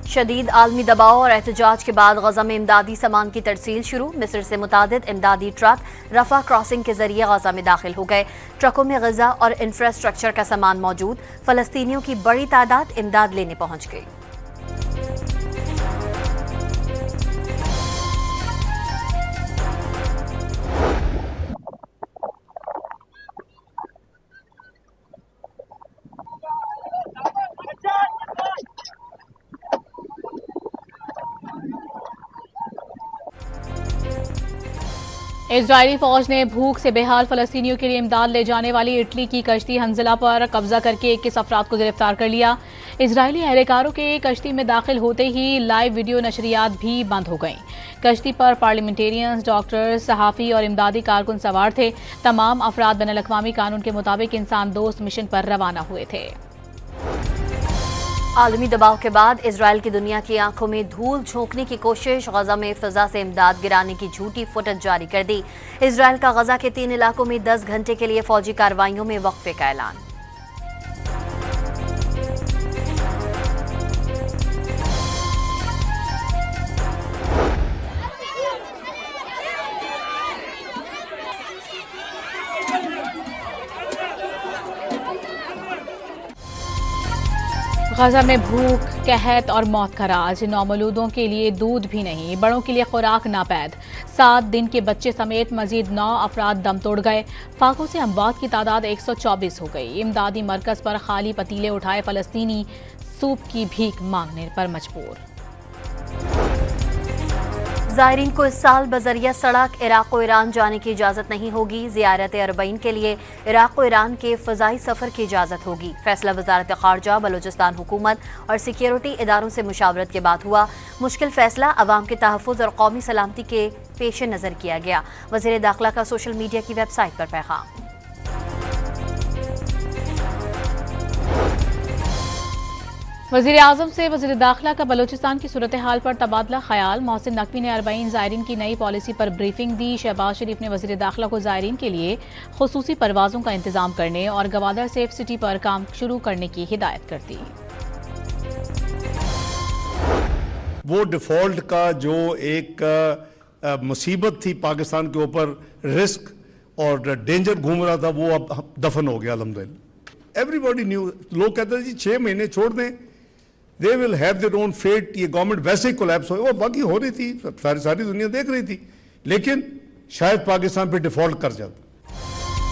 शदीद आलमी दबाव और एहतजाज के बाद गजा में इमदादी सामान की तरसील शुरू। मिस्र से मुतादिद इमदादी ट्रक रफा क्रॉसिंग के जरिए गजा में दाखिल हो गए। ट्रकों में गजा और इंफ्रास्ट्रक्चर का सामान मौजूद। फलस्तीनियों की बड़ी तादाद इमदाद लेने पहुंच गई। इजरायली फौज ने भूख से बेहाल फलस्तीनियों के लिए इमदाद ले जाने वाली इटली की कश्ती हंजला पर कब्जा करके 21 अफराद को गिरफ्तार कर लिया। इजरायली एहलकारों के कश्ती में दाखिल होते ही लाइव वीडियो नशरियात भी बंद हो गईं। कश्ती पर पार्लियामेंटेरियंस, डॉक्टर्स, सहाफ़ी और इमदादी कारकुन सवार थे। तमाम अफराद बैनुल-अक़वामी कानून के मुताबिक इंसान दोस्त मिशन पर रवाना हुए थे। आलमी दबाव के बाद इजराइल की दुनिया की आंखों में धूल झोंकने की कोशिश। गजा में फिजा से इमदाद गिराने की झूठी फुटेज जारी कर दी। इजराइल का गजा के 3 इलाकों में 10 घंटे के लिए फौजी कार्रवाइयों में वक्फे का ऐलान। गजा में भूख, कहत और मौत का राज। नौमौलूदों के लिए दूध भी नहीं, बड़ों के लिए खुराक नापैद। 7 दिन के बच्चे समेत मजीद 9 अफराद दम तोड़ गए। फाकों से अमवात की तादाद 124 हो गई। इमदादी मरकज पर खाली पतीले उठाए फलस्तीनी सूप की भीख मांगने पर मजबूर। ज़ायरीन को इस साल बजरिया सड़क इराक़ और ईरान जाने की इजाज़त नहीं होगी। ज़ियारत अरबईन के लिए इराक़ और ईरान के फ़ज़ाई सफ़र की इजाज़त होगी। फैसला वज़ारत ख़ारजा, बलूचिस्तान हुकूमत और सिक्योरिटी इदारों से मुशावरत के बाद हुआ। मुश्किल फैसला अवाम के तहफ़्फ़ुज़ और कौमी सलामती के पेश नज़र किया गया। वज़ीर दाखिला का सोशल मीडिया की वेबसाइट पर पैगाम। वज़ीर आज़म से वज़ीर दाखिला का बलूचिस्तान की सूरत हाल पर तबादला ख्याल। मोहसिन नकवी ने अरबईन ज़ायरीन की नई पॉलिसी पर ब्रीफिंग दी। शहबाज शरीफ ने वज़ीर दाखिला को ज़ायरीन के लिए खुसूसी परवाज़ों का इंतज़ाम करने और गवादर सेफ सिटी पर काम शुरू करने की हिदायत कर दी। वो डिफ़ॉल्ट का जो एक मुसीबत थी पाकिस्तान के ऊपर, रिस्क और डेंजर घूम रहा था, वो अब दफन हो गया अल्हम्दुलिल्लाह। Everybody knew. लोग कहते थे जी 6 महीने छोड़ दें, they will have their own fate. ये गवर्नमेंट वैसे ही कोलैप्स हो, और बाकी हो रही थी, सारी दुनिया देख रही थी, लेकिन शायद पाकिस्तान पे डिफॉल्ट कर जाता।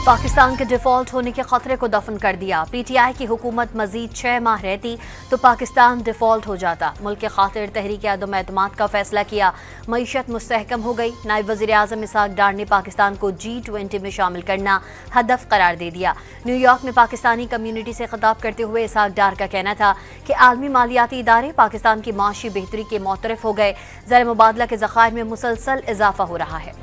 पाकिस्तान के डिफॉल्ट होने के खतरे को दफन कर दिया। PTI की हुकूमत मजीद 6 माह रहती तो पाकिस्तान डिफॉल्ट हो जाता। मुल्क के खातिर तहरीक अदम एतमाद का फैसला किया। मईशत मुस्तहकम हो गई। नायब वज़ीर आज़म इसहाक डार ने पाकिस्तान को G20 में शामिल करना हदफ करार दे दिया। न्यूयॉर्क में पाकिस्तानी कम्यूनिटी से खिताब करते हुए इसहाक डार का कहना था कि आलमी मालियाती इदारे पाकिस्तान की माशी बेहतरी के मोतरफ हो गए। ज़र मुबादला के ज़खायर में मुसलसल इजाफा हो रहा है।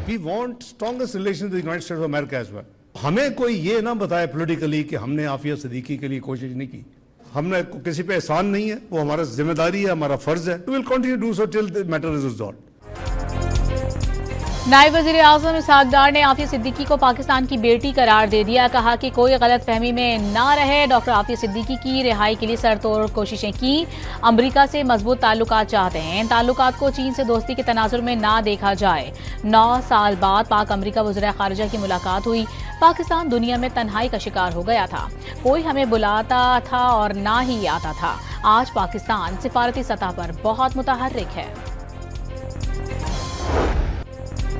We want strongest relations with the United States of America as well. हमें कोई ये ना बताए पॉलिटिकली कि हमने आफिया सिद्दीकी के लिए कोशिश नहीं की। हमने किसी पे एहसान नहीं है, वो हमारा जिम्मेदारी है, हमारा फर्ज है। We will continue to do so till the matter is resolved. नायब वज़ीर आज़म इसहाक डार ने आफिया सिद्दीकी को पाकिस्तान की बेटी करार दे दिया। कहा कि कोई गलत फहमी में ना रहे। डॉक्टर आफिया सिद्दीकी की रिहाई के लिए सरतोड़ कोशिशें की। अमरीका से मजबूत ताल्लुकात चाहते हैं। ताल्लुकात को चीन से दोस्ती के तनाजुर में ना देखा जाए। 9 साल बाद पाक अमरीका वज़ीर ख़ारिजा की मुलाकात हुई। पाकिस्तान दुनिया में तन्हाई का शिकार हो गया था। कोई हमें बुलाता था और ना ही आता था। आज पाकिस्तान सिफारती सतह पर बहुत मुतहर्रिक है।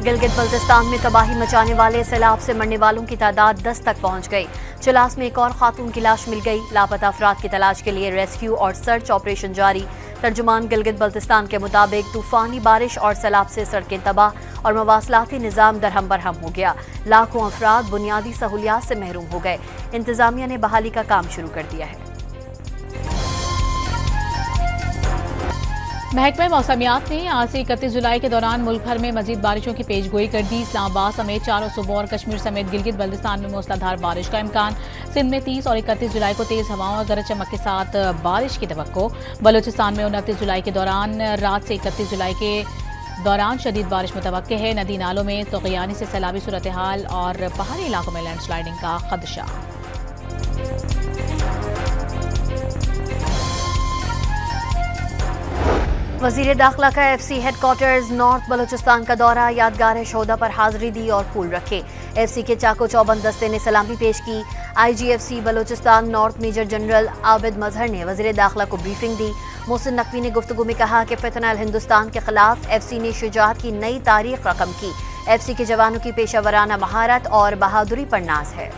गिलगित बल्तिस्तान में तबाही मचाने वाले सैलाब से मरने वालों की तादाद 10 तक पहुंच गई। चलास में एक और खातून की लाश मिल गई। लापता अफराद की तलाश के लिए रेस्क्यू और सर्च ऑपरेशन जारी। तर्जुमान गिलगित बल्तिस्तान के मुताबिक तूफानी बारिश और सैलाब से सड़कें तबाह और मवासलाती निज़ाम दरहम बरहम हो गया। लाखों अफराद बुनियादी सहूलियात से महरूम हो गए। इंतजामिया ने बहाली का काम शुरू कर दिया है। महकमा मौसमियात ने आज से 31 जुलाई के दौरान मुल्क भर में मजीद बारिशों की पेशगोई कर दी। इस्लामाबाद समेत 4 सूबों और कश्मीर समेत गिलगित बल्तिस्तान में मूसलाधार बारिश का इम्कान। सिंध में 30 और 31 जुलाई को तेज हवाओं और गरज चमक के साथ बारिश की तवक्को। बलूचिस्तान में 29 जुलाई के दौरान रात से 31 जुलाई के दौरान शदीद बारिश मुतवक्के है। नदी नालों में तग़यानी से सैलाबी सूरत हाल और पहाड़ी इलाकों में लैंडस्लाइडिंग का खदशा। वजीर दाखिला का एफसी हेडक्वार्टर्स नॉर्थ बलूचिस्तान का दौरा, यादगार शोदा पर हाजिरी दी और फूल रखे। एफसी के चाको चौबंद दस्ते ने सलामी पेश की। IGFC Balochistan north major general Abid Mazhar ने वजीर दाखिला को ब्रीफिंग दी। मोहसिन नकवी ने गुफ्तगू में कहा कि फितनल हिंदुस्तान के खिलाफ एफसी ने शुजाअत की नई तारीख रकम की। एफसी के जवानों की पेशावराना महारत और बहादुरी पर नाज है।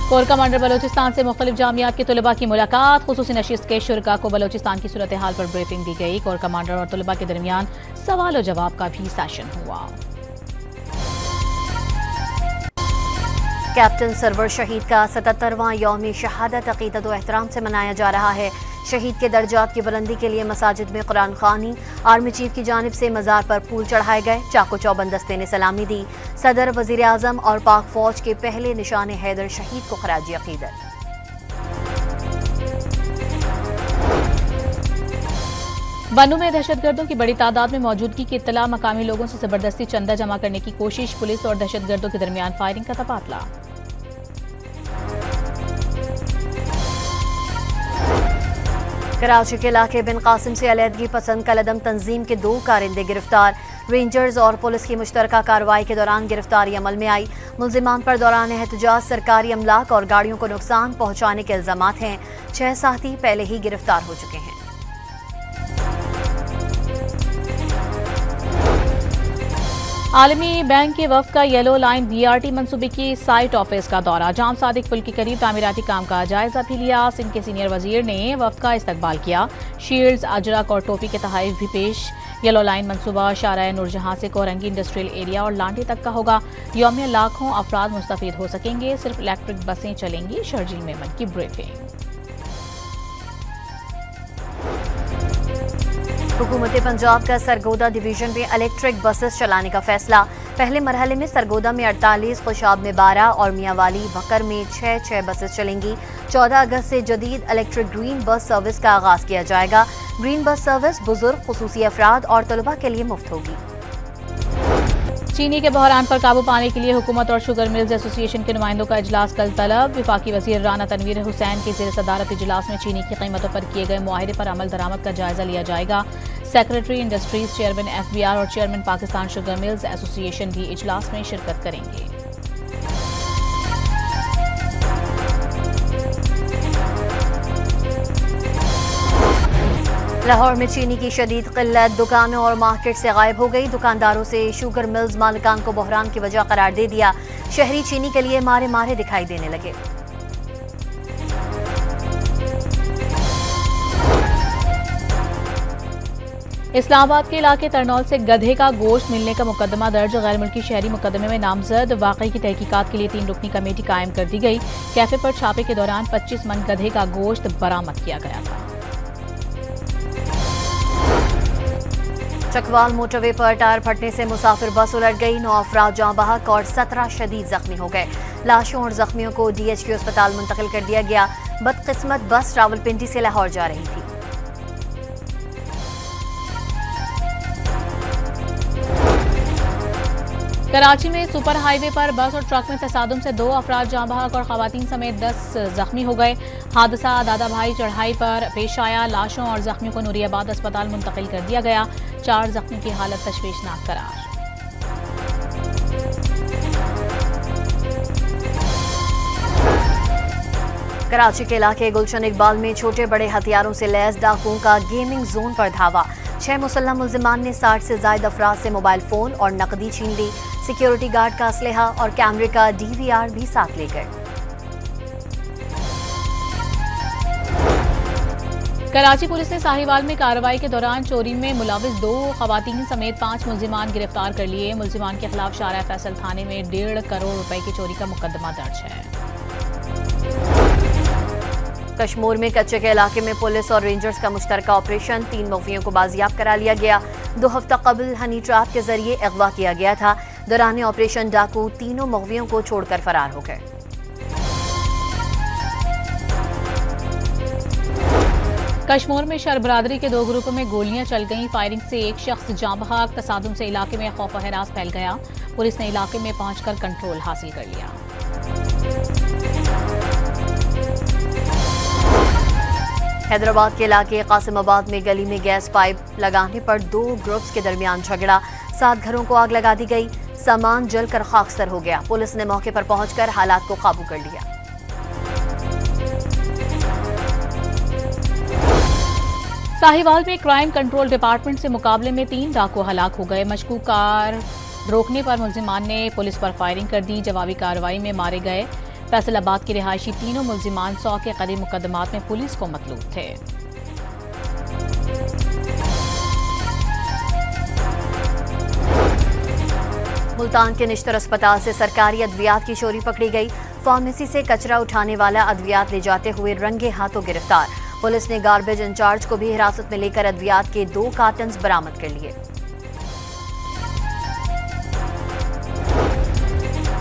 कोर कमांडर बलोचिस्तान से मुख्तलिफ जामियात के तलबा की मुलाकात, खुसूसी नशिस्त के शुरका को बलोचिस्तान की सूरत हाल पर ब्रीफिंग दी गई। कोर कमांडर और तलबा के दरमियान सवाल और जवाब का भी सेशन हुआ। कैप्टन सरवर शहीद का 77वां यौम शहादत अकीदत व एहतराम से मनाया जा रहा है। शहीद के दर्जात की बुलंदी के लिए मसाजिद में कुरान खानी, आर्मी चीफ की जानिब से मज़ार पर फूल चढ़ाए गए। चाको चौबंद दस्ते ने सलामी दी। सदर, वज़ीर आज़म और पाक फौज के पहले निशाने हैदर शहीद को खराजी अकीदत। बनू में दहशतगर्दों की बड़ी तादाद में मौजूदगी की इत्तला, मकामी लोगों से जबरदस्ती चंदा जमा करने की कोशिश, पुलिस और दहशतगर्दों के दरमियान फायरिंग का तबादला। कराची के इलाके बिन कासिम से अलहदगी पसंद कलदम तंजीम के 2 कारिंदे गिरफ्तार। रेंजर्स और पुलिस की मुश्तरका कार्रवाई के दौरान गिरफ्तारी अमल में आई। मुल्जिमान पर दौरान एहतजाज सरकारी अमलाक और गाड़ियों को नुकसान पहुंचाने के इल्जामात हैं। 6 साथी पहले ही गिरफ्तार हो चुके हैं। आलमी बैंक के वफ्द का येलो लाइन बीआरटी मंसूबे की साइट ऑफिस का दौरा, जाम सादिक पुल के करीब तामीराती काम का जायजा भी लिया। सिंध के सीनियर वजीर ने वफ्द का इस्तकबाल किया। शील्ड्स, अजरक और टोपी के तोहफे भी पेश। येलो लाइन मंसूबा शाहराह नूरजहां से कोरंगी इंडस्ट्रियल एरिया और लांडी तक का होगा। यौमिया लाखों अफराद मुस्तफीद हो सकेंगे। सिर्फ इलेक्ट्रिक बसें चलेंगी। शर्जील मेमन की ब्रीफिंग। हुकूमत पंजाब का सरगोदा डिवीजन में इलेक्ट्रिक बसेस चलाने का फैसला। पहले मरहले में सरगोदा में 48, खुशाब में 12 और मियांवाली भक्कर में 6 बसेस चलेंगी। 14 अगस्त से जदीद इलेक्ट्रिक ग्रीन बस सर्विस का आगाज किया जाएगा। ग्रीन बस सर्विस बुजुर्ग, खुसूसी अफराद और तलबा के लिए मुफ्त होगी। चीनी के बहरान पर काबू पाने के लिए हुकूमत और शुगर मिल्स एसोसिएशन के नुमाइंदों का इजलास कल तलब। विफाकी वजीर राना तनवीर हुसैन के ज़ेर सदारत इजलास में चीनी की कीमतों पर किए गए मुआहदे पर अमल दरामद का जायजा लिया जाएगा। सेक्रेटरी इंडस्ट्रीज, चेयरमैन FBR और chairman Pakistan sugar mills association भी इजलास में शिरकत करेंगे। लाहौर में चीनी की शदीद किल्लत, दुकानों और मार्केट से गायब हो गई। दुकानदारों से शुगर मिल्स मालिकान को बहरान की वजह करार दे दिया। शहरी चीनी के लिए मारे मारे दिखाई देने लगे। इस्लामाबाद के इलाके तरनौल से गधे का गोश्त मिलने का मुकदमा दर्ज। गैर मुल्की शहरी मुकदमे में नामजद। वाकई की तहकीकात के लिए 3 रुकनी कमेटी कायम कर दी गई। कैफे पर छापे के दौरान 25 मन गधे का गोश्त बरामद किया गया था। चकवाल मोटरवे पर टायर फटने से मुसाफिर बस उलट गई। 9 अफराद जाँ बहक और 17 शदीद जख्मी हो गए। लाशों और जख्मियों को DHQ अस्पताल मुंतकिल कर दिया गया। बदकिस्मत बस रावलपिंडी से लाहौर जा रही थी। कराची में सुपर हाईवे पर बस और ट्रक में तसादुम से 2 अफराद जाँ बहक और खवातीन समेत 10 जख्मी हो गए। हादसा दादा भाई चढ़ाई पर पेश आया। लाशों और जख्मियों को नूरियाबाद अस्पताल मुंतकिल कर दिया गया। 4 जख्मी की हालत तशवीशनाक करार। कराची के इलाके गुलशन इकबाल में छोटे बड़े हथियारों से लैस डाकुओं का गेमिंग जोन पर धावा। 6 मुसल्लम मुल्जिमान ने 60 से ज्यादा अफराद से मोबाइल फोन और नकदी छीन ली। सिक्योरिटी गार्ड का असलहा और कैमरे का DVR भी साथ ले गए। कराची पुलिस ने साहिवाल में कार्रवाई के दौरान चोरी में मुलविस 2 खवातीन समेत 5 मुल्जिमान गिरफ्तार कर लिए। मुल्जिमान के खिलाफ शाहराह फैसल थाने में 1.5 करोड़ रुपए की चोरी का मुकदमा दर्ज है। कश्मीर में कच्चे के इलाके में पुलिस और रेंजर्स का मुश्तरका ऑपरेशन। 3 मुगवियों को बाजियाब करा लिया गया। 2 हफ्ता कबल हनी ट्रैप के जरिए अगवा किया गया था। दौरान ऑपरेशन डाकू तीनों मुगवियों को छोड़कर फरार हो गए। कश्मीर में शर बरादरी के 2 ग्रुपों में गोलियां चल गईं। फायरिंग से एक शख्स जाँ बहक। तसादुम से इलाके में खौफ व हरास फैल गया। पुलिस ने इलाके में पहुंचकर कंट्रोल हासिल कर लिया। हैदराबाद के इलाके कासिमाबाद में गली में गैस पाइप लगाने पर 2 ग्रुप्स के दरमियान झगड़ा। 7 घरों को आग लगा दी गई। सामान जलकर खाकसर हो गया। पुलिस ने मौके पर पहुंचकर हालात को काबू कर लिया। साहिवाल में क्राइम कंट्रोल डिपार्टमेंट से मुकाबले में 3 डाकू हलाक हो गए। मशकूक कार रोकने पर मुल्जिमान ने पुलिस पर फायरिंग कर दी। जवाबी कार्रवाई में मारे गए। फैसलाबाद के रिहायशी तीनों मुल्जिमान 100 के करीब मुकदमात में पुलिस को मतलूब थे। मुल्तान के निश्तर अस्पताल से सरकारी अद्वियात की चोरी पकड़ी गई। फार्मेसी से कचरा उठाने वाला अद्वियात ले जाते हुए रंगे हाथों गिरफ्तार। पुलिस ने गार्बेज इंचार्ज को भी हिरासत में लेकर अद्वियात के 2 कार्टन बरामद कर लिए।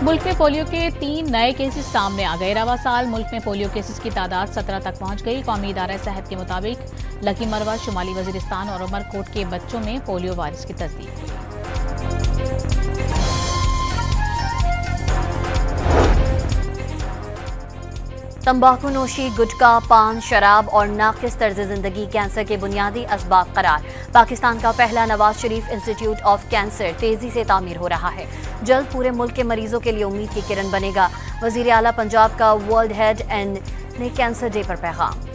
मुल्क में पोलियो के 3 नए केसेस सामने आ गए। रवा साल मुल्क में पोलियो केसेस की तादाद 17 तक पहुंच गई। कौमी इदारा सेहत के मुताबिक लकी मरवा, शुमाली वजीरिस्तान और उमरकोट के बच्चों में पोलियो वायरस की तस्दीक हुई। तंबाकू नोशी, गुटखा, पान, शराब और नाकिस तर्ज जिंदगी कैंसर के बुनियादी असबाब करार। पाकिस्तान का पहला Nawaz Sharif institute of cancer तेजी से तामीर हो रहा है। जल्द पूरे मुल्क के मरीजों के लिए उम्मीद की किरण बनेगा। वजीर आला पंजाब का वर्ल्ड हेड एंड ने कैंसर डे पर पैगाम।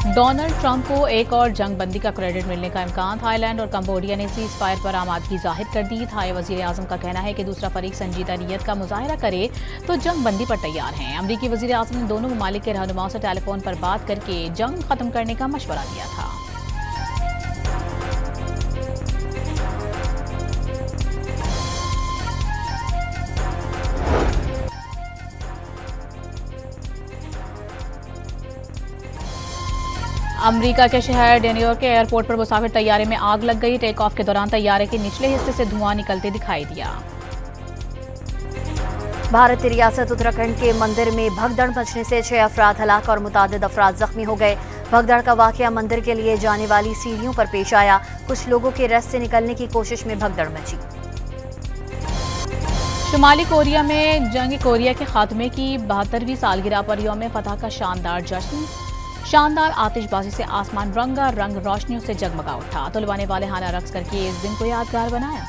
डोनाल्ड ट्रंप को एक और जंग बंदी का क्रेडिट मिलने का इम्कान। थाईलैंड और कंबोडिया ने सीज फायर पर आमादगी जाहिर कर दी। थाई वजीर आजम का कहना है कि दूसरा फरीक संजीदा नीयत का मुजाहरा करे तो जंग बंदी पर तैयार हैं। अमरीकी वजीर आजम ने दोनों ममालिक के रहनुमाओं से टेलीफोन पर बात करके जंग खत्म करने का मशवरा दिया था। अमेरिका के शहर न्यूयॉर्क के एयरपोर्ट पर मुसाफिर तैयारे में आग लग गई। टेक ऑफ के दौरान तैयारे के निचले हिस्से से धुआं निकलते दिखाई दिया। भारतीय रियासत उत्तराखंड के मंदिर में भगदड़ मचने से 6 अफराद हलाक और मुतादिद अफराद जख्मी हो गए। भगदड़ का वाकया मंदिर के लिए जाने वाली सीढ़ियों पर पेश आया। कुछ लोगों के रस से निकलने की कोशिश में भगदड़ मची। शुमाली कोरिया में जंग कोरिया के खात्मे की 72वीं सालगिरह पर यौम फतह का शानदार जश्न। शानदार आतिशबाजी से आसमान रंगा रंग रोशनियों से जगमगा उठा। तुलवाने वाले हाना रक्स करके इस दिन को यादगार बनाया।